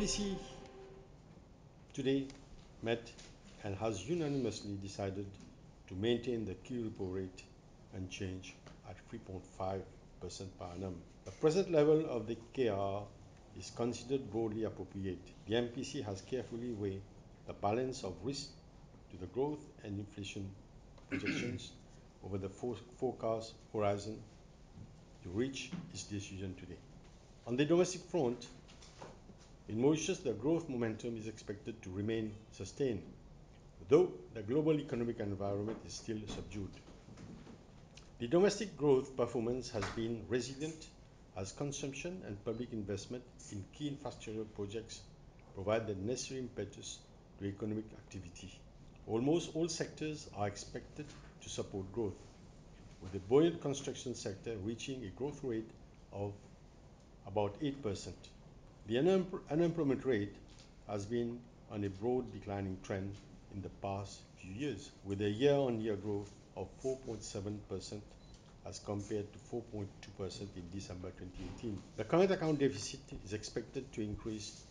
MPC today met and has unanimously decided to maintain the key repo rate unchanged at 3.5% per annum. The present level of the KR is considered broadly appropriate. The MPC has carefully weighed the balance of risk to the growth and inflation projections over the forecast horizon to reach its decision today. On the domestic front, in Mauritius, the growth momentum is expected to remain sustained, though the global economic environment is still subdued. The domestic growth performance has been resilient as consumption and public investment in key infrastructural projects provide the necessary impetus to economic activity. Almost all sectors are expected to support growth, with the buoyant construction sector reaching a growth rate of about 8%. The unemployment rate has been on a broad declining trend in the past few years, with a year-on-year growth of 4.7% as compared to 4.2% in December 2018. The current account deficit is expected to increase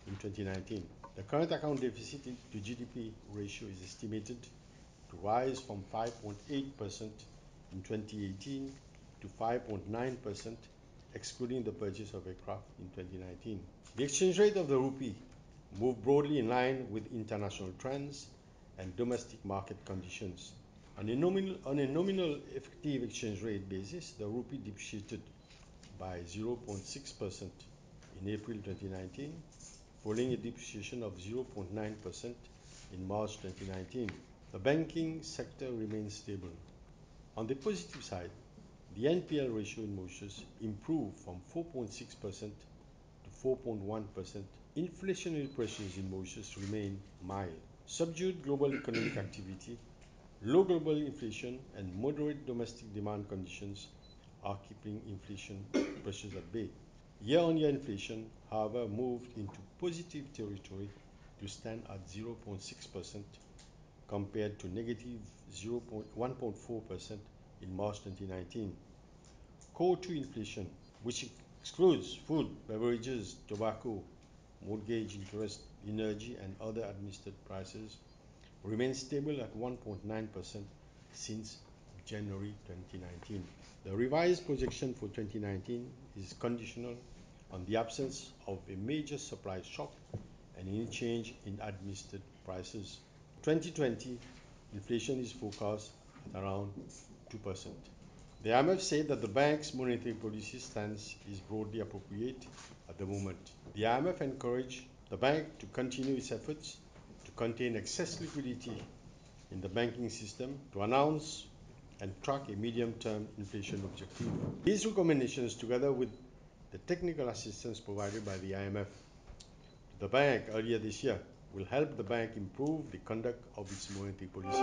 in 2019. The current account deficit to GDP ratio is estimated to rise from 5.8% in 2018 to 5.9%, excluding the purchase of aircraft in 2019. The exchange rate of the rupee moved broadly in line with international trends and domestic market conditions. On a nominal effective exchange rate basis, the rupee depreciated by 0.6% in April 2019, following a depreciation of 0.9% in March 2019. The banking sector remains stable. On the positive side, the NPL ratio in Mauritius improved from 4.6% to 4.1%. Inflationary pressures in Mauritius remain mild. Subdued global economic activity, low global inflation, and moderate domestic demand conditions are keeping inflation pressures at bay. Year-on-year inflation, however, moved into positive territory to stand at 0.6% compared to negative 1.4% in March 2019. Core 2 inflation, which excludes food, beverages, tobacco, mortgage interest, energy, and other administered prices, remains stable at 1.9% since January 2019. The revised projection for 2019 is conditional on the absence of a major supply shock and any change in administered prices. 2020 inflation is forecast at around 2%. The IMF said that the bank's monetary policy stance is broadly appropriate at the moment. The IMF encouraged the bank to continue its efforts to contain excess liquidity in the banking system, to announce and track a medium-term inflation objective. These recommendations, together with the technical assistance provided by the IMF to the bank earlier this year, will help the bank improve the conduct of its monetary policy.